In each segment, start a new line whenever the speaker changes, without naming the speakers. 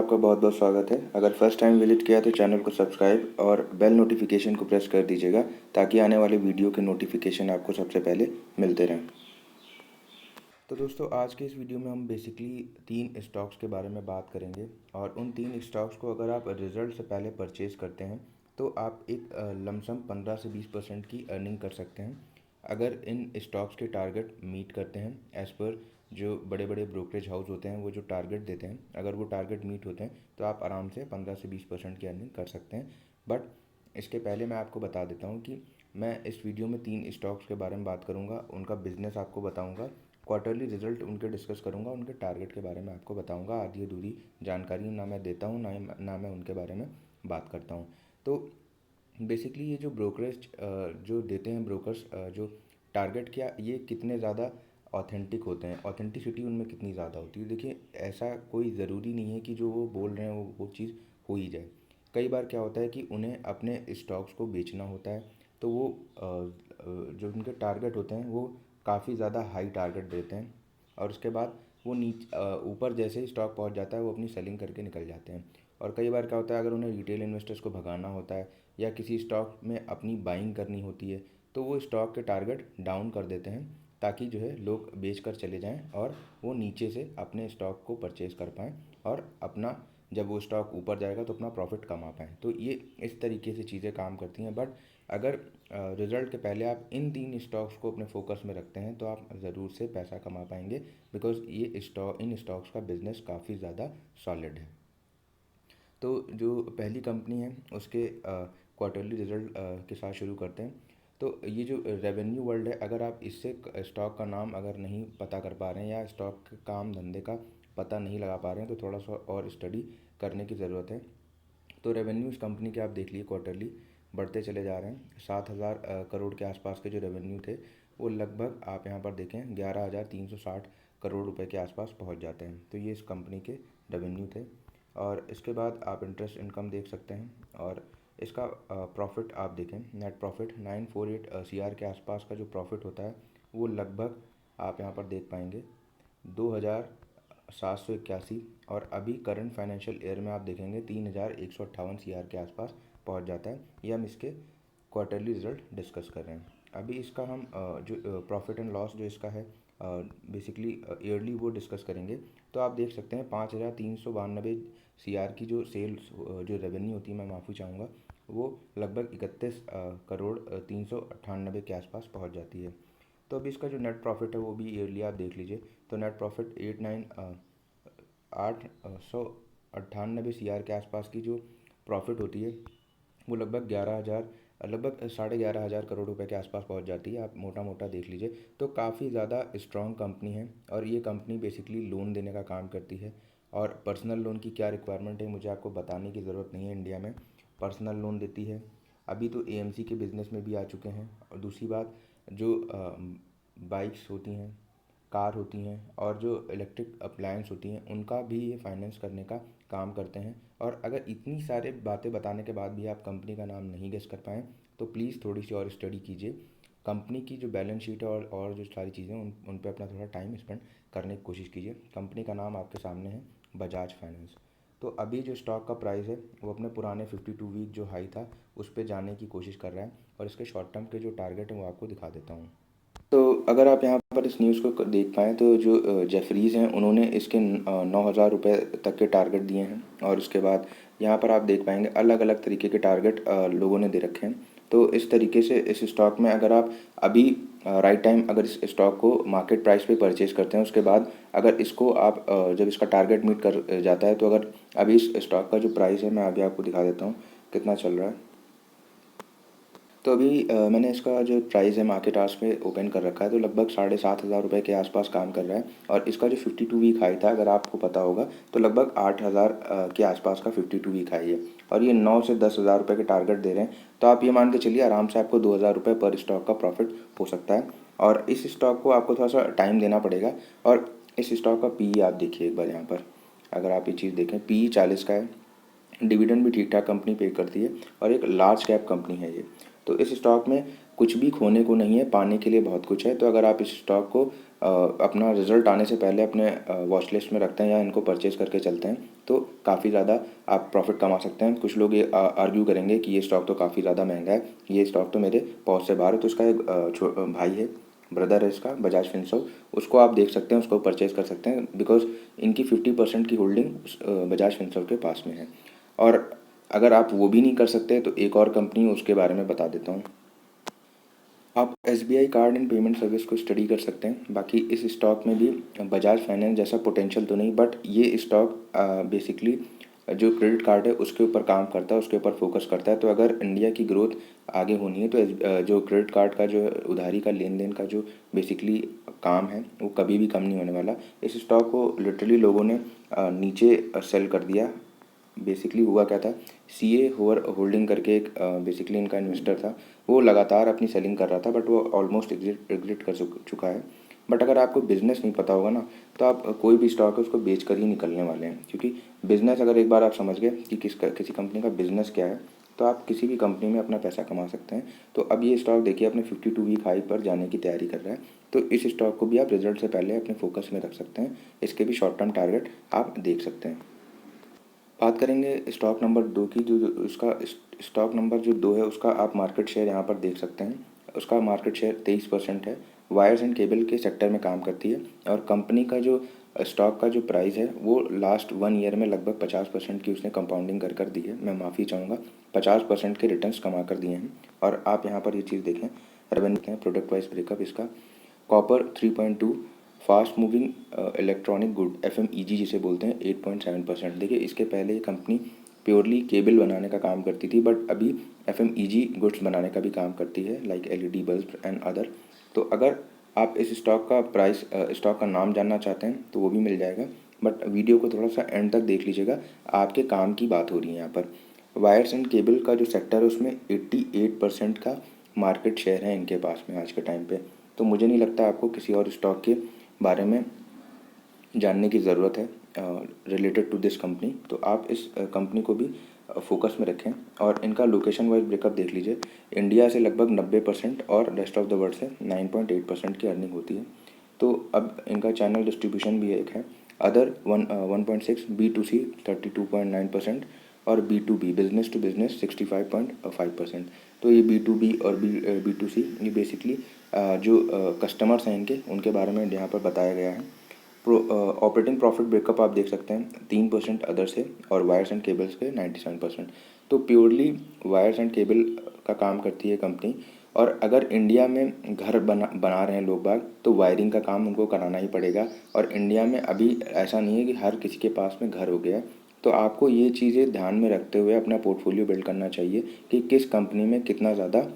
आपका बहुत बहुत स्वागत है। अगर फर्स्ट टाइम विजिट किया तो चैनल को सब्सक्राइब और बेल नोटिफिकेशन को प्रेस कर दीजिएगा ताकि आने वाले वीडियो के नोटिफिकेशन आपको सबसे पहले मिलते रहें। तो दोस्तों, आज के इस वीडियो में हम बेसिकली 3 स्टॉक्स के बारे में बात करेंगे और उन 3 स्टॉक्स को अगर आप रिजल्ट से पहले परचेज करते हैं तो आप एक लमसम 15 से 20% की अर्निंग कर सकते हैं। अगर इन स्टॉक्स के टारगेट मीट करते हैं एज़ पर जो बड़े बड़े ब्रोकरेज हाउस होते हैं वो जो टारगेट देते हैं, अगर वो टारगेट मीट होते हैं तो आप आराम से 15 से 20% की अर्निंग कर सकते हैं। बट इसके पहले मैं आपको बता देता हूँ कि मैं इस वीडियो में 3 स्टॉक्स के बारे में बात करूँगा, उनका बिजनेस आपको बताऊँगा, क्वार्टरली रिजल्ट उनके डिस्कस करूँगा, उनके टारगेट के बारे में आपको बताऊँगा। आधी अधूरी जानकारी ना मैं देता हूँ, ना मैं उनके बारे में बात करता हूँ। तो बेसिकली ये जो ब्रोकरेज जो देते हैं ब्रोकर्स, जो टारगेट क्या ये कितने ज़्यादा ऑथेंटिक होते हैं, ऑथेंटिसिटी उनमें कितनी ज़्यादा होती है। देखिए, ऐसा कोई ज़रूरी नहीं है कि जो वो बोल रहे हैं वो चीज़ हो ही जाए। कई बार क्या होता है कि उन्हें अपने स्टॉक्स को बेचना होता है, तो वो जो उनके टारगेट होते हैं वो काफ़ी ज़्यादा हाई टारगेट देते हैं और उसके बाद वो ऊपर जैसे ही स्टॉक पहुंच जाता है वो अपनी सेलिंग करके निकल जाते हैं। और कई बार क्या होता है, अगर उन्हें रिटेल इन्वेस्टर्स को भगाना होता है या किसी स्टॉक में अपनी बाइंग करनी होती है तो वो स्टॉक के टारगेट डाउन कर देते हैं ताकि जो है लोग बेच कर चले जाएं और वो नीचे से अपने स्टॉक को परचेज़ कर पाएँ और अपना जब वो स्टॉक ऊपर जाएगा तो अपना प्रॉफिट कमा पाएँ। तो ये इस तरीके से चीज़ें काम करती हैं। बट अगर रिज़ल्ट के पहले आप इन 3 स्टॉक्स को अपने फोकस में रखते हैं तो आप ज़रूर से पैसा कमा पाएंगे, बिकॉज़ ये इन स्टॉक्स का बिज़नेस काफ़ी ज़्यादा सॉलिड है। तो जो पहली कंपनी है उसके क्वार्टरली रिजल्ट के साथ शुरू करते हैं। तो ये जो रेवेन्यू वर्ल्ड है, अगर आप इससे स्टॉक का नाम अगर नहीं पता कर पा रहे हैं या स्टॉक के काम धंधे का पता नहीं लगा पा रहे हैं तो थोड़ा सा और स्टडी करने की ज़रूरत है। तो रेवेन्यू इस कंपनी के आप देख लिए क्वार्टरली बढ़ते चले जा रहे हैं। 7,000 करोड़ के आसपास के जो रेवेन्यू थे वो लगभग आप यहाँ पर देखें 11,360 करोड़ रुपए के आसपास पहुँच जाते हैं। तो ये इस कंपनी के रेवेन्यू थे। और इसके बाद आप इंटरेस्ट इनकम देख सकते हैं और इसका प्रॉफिट आप देखें, नेट प्रॉफिट 948 CR के आसपास का जो प्रॉफिट होता है वो लगभग आप यहाँ पर देख पाएंगे 2,781। और अभी करंट फाइनेंशियल ईयर में आप देखेंगे 3,158 CR के आसपास पहुँच जाता है। ये हम इसके क्वार्टरली रिजल्ट डिस्कस कर रहे हैं। अभी इसका हम जो प्रॉफिट एंड लॉस जो इसका है बेसिकली ईयरली वो डिस्कस करेंगे। तो आप देख सकते हैं 5,392 CR की जो सेल्स जो रेवेन्यू होती है, मैं माफ़ी चाहूँगा, वो लगभग 31 करोड़ 398 के आसपास पहुँच जाती है। तो अभी इसका जो नेट प्रॉफिट है वो भी ईयरली आप देख लीजिए। तो नेट प्रॉफिट 898 CR के आसपास की जो प्रॉफिट होती है वो लगभग 11,000 लगभग 11,500 करोड़ रुपए के आसपास पहुंच जाती है। आप मोटा मोटा देख लीजिए। तो काफ़ी ज़्यादा स्ट्रॉन्ग कंपनी है और ये कंपनी बेसिकली लोन देने का काम करती है। और पर्सनल लोन की क्या रिक्वायरमेंट है मुझे आपको बताने की ज़रूरत नहीं है, इंडिया में पर्सनल लोन देती है। अभी तो AMC के बिज़नेस में भी आ चुके हैं। और दूसरी बात, जो बाइक्स होती हैं, कार होती हैं और जो इलेक्ट्रिक अप्लायंस होती हैं उनका भी ये फाइनेंस करने का काम करते हैं। और अगर इतनी सारे बातें बताने के बाद भी आप कंपनी का नाम नहीं गेस कर पाएँ तो प्लीज़ थोड़ी सी और स्टडी कीजिए। कंपनी की जो बैलेंस शीट है और जो सारी चीज़ें उन पे अपना थोड़ा टाइम स्पेंड करने की कोशिश कीजिए। कंपनी का नाम आपके सामने है, बजाज फाइनेंस। तो अभी जो स्टॉक का प्राइस है वो अपने पुराने 52 वीक जो हाई था उस पर जाने की कोशिश कर रहा है और इसके शॉर्ट टर्म के जो टारगेट हैं वो आपको दिखा देता हूँ। तो अगर आप यहाँ पर इस न्यूज़ को देख पाएँ तो जो जेफरीज़ हैं उन्होंने इसके 9,000 रुपये तक के टारगेट दिए हैं। और उसके बाद यहाँ पर आप देख पाएंगे अलग अलग तरीके के टारगेट लोगों ने दे रखे हैं। तो इस तरीके से इस स्टॉक में अगर आप अभी राइट टाइम अगर इस स्टॉक को मार्केट प्राइस पे परचेज़ करते हैं, उसके बाद अगर इसको आप जब इसका टारगेट मीट कर जाता है तो अगर अभी इस स्टॉक का जो प्राइस है मैं अभी आपको दिखा देता हूँ कितना चल रहा है। तो अभी मैंने इसका जो प्राइस है मार्केट आवर्स पे ओपन कर रखा है तो लगभग 7,500 रुपये के आसपास काम कर रहा है। और इसका जो 52 वीक हाई था, अगर आपको पता होगा, तो लगभग 8,000 के आसपास का 52 वीक हाई है। और ये 9 से 10,000 रुपये के टारगेट दे रहे हैं। तो आप ये मान के चलिए आराम से आपको 2,000 रुपये पर स्टॉक का प्रॉफिट हो सकता है। और इस स्टॉक को आपको थोड़ा सा टाइम देना पड़ेगा। और इस स्टॉक का PE आप देखिए एक बार यहाँ पर, अगर आप ये चीज़ देखें PE 40 का है। डिविडेंड भी ठीक ठाक कंपनी पे करती है और एक लार्ज कैप कंपनी है ये। तो इस स्टॉक में कुछ भी खोने को नहीं है, पाने के लिए बहुत कुछ है। तो अगर आप इस स्टॉक को अपना रिजल्ट आने से पहले अपने वॉच लिस्ट में रखते हैं या इनको परचेज़ करके चलते हैं तो काफ़ी ज़्यादा आप प्रॉफिट कमा सकते हैं। कुछ लोग ये आर्ग्यू करेंगे कि ये स्टॉक तो काफ़ी ज़्यादा महंगा है, ये स्टॉक तो मेरे पहुँच से बाहर है। तो उसका एक भाई है, ब्रदर है इसका, बजाज फिनसर्व, उसको आप देख सकते हैं, उसको परचेज़ कर सकते हैं, बिकॉज इनकी 50% की होल्डिंग बजाज फिनसर्व के पास में है। और अगर आप वो भी नहीं कर सकते तो एक और कंपनी, उसके बारे में बता देता हूँ। आप SBI card and payment service को स्टडी कर सकते हैं। बाकी इस स्टॉक में भी बजाज फाइनेंस जैसा पोटेंशियल तो नहीं, बट ये स्टॉक बेसिकली जो क्रेडिट कार्ड है उसके ऊपर काम करता है, उसके ऊपर फोकस करता है। तो अगर इंडिया की ग्रोथ आगे होनी है तो जो क्रेडिट कार्ड का जो उधारी का लेन देन का जो बेसिकली काम है वो कभी भी कम नहीं होने वाला। इस स्टॉक को लिटरली लोगों ने नीचे सेल कर दिया। बेसिकली हुआ क्या था, CA होल्डिंग करके एक बेसिकली इनका इन्वेस्टर था, वो लगातार अपनी सेलिंग कर रहा था, बट वो ऑलमोस्ट एग्जिट कर चुका है। बट अगर आपको बिज़नेस नहीं पता होगा ना, तो आप कोई भी स्टॉक है उसको बेच कर ही निकलने वाले हैं। क्योंकि बिज़नेस अगर एक बार आप समझ गए कि किसी कंपनी का बिज़नेस क्या है, तो आप किसी भी कंपनी में अपना पैसा कमा सकते हैं। तो अब ये स्टॉक देखिए अपने 52 वीक हाई पर जाने की तैयारी कर रहा है। तो इस स्टॉक को भी आप रिजल्ट से पहले अपने फोकस में रख सकते हैं। इसके भी शॉर्ट टर्म टारगेट आप देख सकते हैं। बात करेंगे स्टॉक नंबर 2 की। जो उसका स्टॉक नंबर जो 2 है, उसका आप मार्केट शेयर यहाँ पर देख सकते हैं। उसका मार्केट शेयर 23% है। वायर्स एंड केबल के सेक्टर में काम करती है, और कंपनी का जो स्टॉक का जो प्राइस है वो लास्ट 1 ईयर में लगभग 50% की उसने कंपाउंडिंग कर दी है। मैं माफ़ी चाहूँगा, 50% के रिटर्न्स कमा कर दिए हैं। और आप यहाँ पर ये चीज़ देखें, रेवेन्यू देखें, प्रोडक्ट वाइज ब्रेकअप इसका। Copper 3.2, fast moving electronic good FMEG जिसे बोलते हैं 8.7%। देखिए इसके पहले ये कंपनी प्योरली केबल बनाने का काम करती थी, बट अभी FMEG गुड्स बनाने का भी काम करती है, like LED bulb and other. तो अगर आप इस स्टॉक का प्राइस, स्टॉक का नाम जानना चाहते हैं तो वो भी मिल जाएगा, बट वीडियो को थोड़ा सा एंड तक देख लीजिएगा, आपके काम की बात हो रही है यहाँ पर। वायर्स एंड केबल का जो सेक्टर है उसमें 88% का मार्केट शेयर है इनके पास में आज के टाइम पे। तो मुझे नहीं लगता आपको किसी और स्टॉक के बारे में जानने की ज़रूरत है रिलेटेड टू दिस कंपनी। तो आप इस कंपनी को भी फोकस में रखें। और इनका लोकेशन वाइज ब्रेकअप देख लीजिए, इंडिया से लगभग 90% और रेस्ट ऑफ द वर्ल्ड से 9.8% की अर्निंग होती है। तो अब इनका चैनल डिस्ट्रीब्यूशन भी एक है, अदर 1.6, B2C 32.9% और B2B बिजनेस टू बिजनेस 65.5%। तो ये B2B और B2C ये बेसिकली जो कस्टमर्स हैं इनके, उनके बारे में यहाँ पर बताया गया है। ऑपरेटिंग प्रॉफिट ब्रेकअप आप देख सकते हैं, 3% अदर से और वायर्स एंड केबल्स के 97%। तो प्योरली वायर्स एंड केबल का काम करती है कंपनी। और अगर इंडिया में घर बना रहे हैं लोग बाग, तो वायरिंग का काम उनको कराना ही पड़ेगा। और इंडिया में अभी ऐसा नहीं है कि हर किसी के पास में घर हो गया है। तो आपको ये चीज़ें ध्यान में रखते हुए अपना पोर्टफोलियो बिल्ड करना चाहिए कि किस कंपनी में कितना ज़्यादा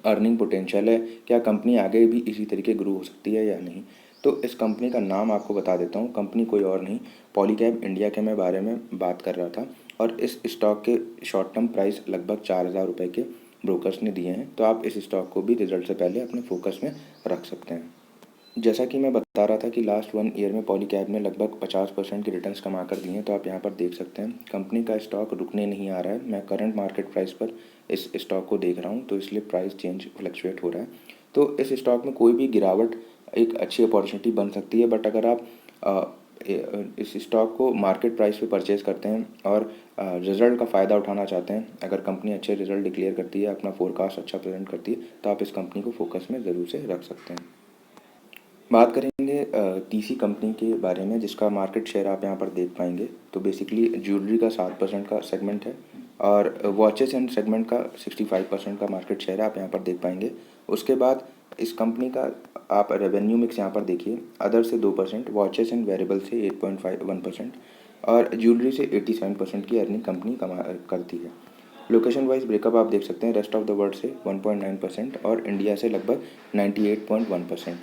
अर्निंग पोटेंशियल है, क्या कंपनी आगे भी इसी तरीके ग्रो हो सकती है या नहीं। तो इस कंपनी का नाम आपको बता देता हूँ, कंपनी कोई और नहीं, पॉलीकैब इंडिया के मैं बारे में बात कर रहा था। और इस स्टॉक के शॉर्ट टर्म प्राइस लगभग 4,000 रुपये के ब्रोकर्स ने दिए हैं। तो आप इस स्टॉक को भी रिजल्ट से पहले अपने फोकस में रख सकते हैं। जैसा कि मैं बता रहा था कि लास्ट 1 ईयर में पॉलीकैब ने लगभग 50% के रिटर्न्स कमा कर दिए हैं। तो आप यहाँ पर देख सकते हैं कंपनी का स्टॉक रुकने नहीं आ रहा है। मैं करंट मार्केट प्राइस पर इस स्टॉक को देख रहा हूँ, तो इसलिए प्राइस चेंज फ्लक्चुएट हो रहा है। तो इस स्टॉक में कोई भी गिरावट एक अच्छी अपॉर्चुनिटी बन सकती है, बट अगर आप इस स्टॉक को मार्केट प्राइस पे परचेज़ करते हैं और रिज़ल्ट का फ़ायदा उठाना चाहते हैं, अगर कंपनी अच्छे रिज़ल्ट डिक्लेयर करती है, अपना फोरकास्ट अच्छा प्रेजेंट करती है, तो आप इस कंपनी को फोकस में ज़रूर से रख सकते हैं। बात करेंगे तीसरी कंपनी के बारे में जिसका मार्केट शेयर आप यहाँ पर देख पाएंगे। तो बेसिकली ज्वेलरी का 7% का सेगमेंट है, और वॉचेस एंड सेगमेंट का 65% का मार्केट शेयर है, आप यहाँ पर देख पाएंगे। उसके बाद इस कंपनी का आप रेवेन्यू मिक्स यहाँ पर देखिए, अदर से 2%, वॉचेस एंड वेरेबल से 8.51% और ज्वेलरी से 87% की अर्निंग कंपनी कमा करती है। लोकेशन वाइज ब्रेकअप आप देख सकते हैं, रेस्ट ऑफ द वर्ल्ड से 1.9% और इंडिया से लगभग 98.1%।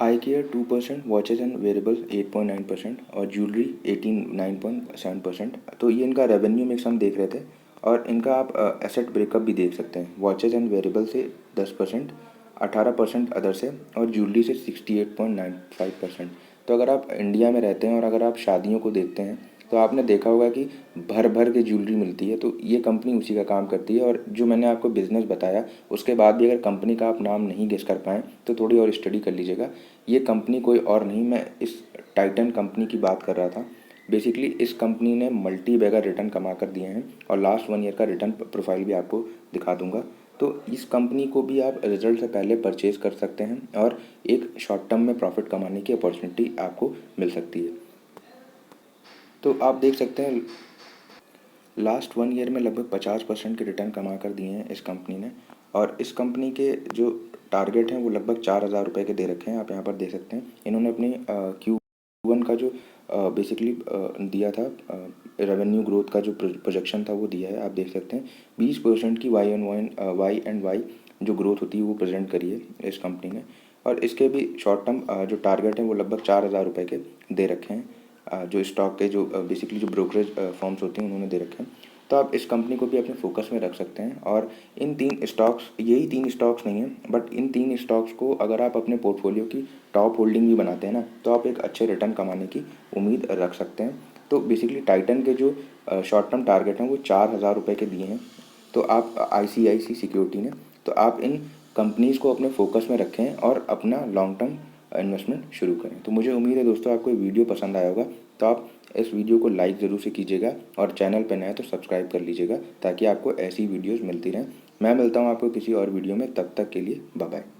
आई केयर 2%, वॉचेस एंड वेरेबल्स 8.9% और ज्वेलरी 89.7%। तो ये इनका रेवेन्यू मिक्स हम देख रहे थे। और इनका आप एसेट ब्रेकअप भी देख सकते हैं, वॉचेस एंड वेरेबल से 10%, 18% अदर से और ज्वेलरी से 68.95%। तो अगर आप इंडिया में रहते हैं और अगर आप शादियों को देखते हैं, तो आपने देखा होगा कि भर भर के ज्वेलरी मिलती है। तो ये कंपनी उसी का काम करती है। और जो मैंने आपको बिज़नेस बताया उसके बाद भी अगर कंपनी का आप नाम नहीं गेस कर पाएँ तो थोड़ी और स्टडी कर लीजिएगा। ये कंपनी कोई और नहीं, मैं इस टाइटन कंपनी की बात कर रहा था। बेसिकली इस कंपनी ने मल्टी बैगर रिटर्न कमा कर दिए हैं और लास्ट 1 ईयर का रिटर्न प्रोफाइल भी आपको दिखा दूंगा। तो इस कंपनी को भी आप रिजल्ट से पहले परचेज़ कर सकते हैं और एक शॉर्ट टर्म में प्रॉफिट कमाने की अपॉर्चुनिटी आपको मिल सकती है। तो आप देख सकते हैं लास्ट 1 ईयर में लगभग 50% के रिटर्न कमा कर दिए हैं इस कंपनी ने। और इस कंपनी के जो टारगेट हैं वो लगभग 4,000 रुपये के दे रखे हैं, आप यहाँ पर देख सकते हैं। इन्होंने अपनी Q1 का जो बेसिकली दिया था रेवेन्यू ग्रोथ का जो प्रोजेक्शन था वो दिया है, आप देख सकते हैं 20% की वाई एंड वाई जो ग्रोथ होती है वो प्रेजेंट करी है इस कंपनी ने। और इसके भी शॉर्ट टर्म जो टारगेट हैं वो लगभग 4,000 रुपये के दे रखे हैं, जो स्टॉक के जो बेसिकली जो ब्रोकरेज फर्म्स होती हैं उन्होंने दे रखे हैं। तो आप इस कंपनी को भी अपने फोकस में रख सकते हैं। और इन 3 स्टॉक्स, यही 3 स्टॉक्स नहीं हैं, बट इन 3 स्टॉक्स को अगर आप अपने पोर्टफोलियो की टॉप होल्डिंग भी बनाते हैं ना, तो आप एक अच्छे रिटर्न कमाने की उम्मीद रख सकते हैं। तो बेसिकली टाइटन के जो शॉर्ट टर्म टारगेट हैं वो 4,000 रुपये के दिए हैं। तो आप ICICI सिक्योरिटी ने, तो आप इन कंपनीज़ को अपने फोकस में रखें और अपना लॉन्ग टर्म इन्वेस्टमेंट शुरू करें। तो मुझे उम्मीद है दोस्तों आपको ये वीडियो पसंद आया होगा। तो आप इस वीडियो को लाइक ज़रूर से कीजिएगा और चैनल पर नए हैं तो सब्सक्राइब कर लीजिएगा ताकि आपको ऐसी वीडियोज़ मिलती रहें। मैं मिलता हूँ आपको किसी और वीडियो में, तब तक के लिए बाय बाय।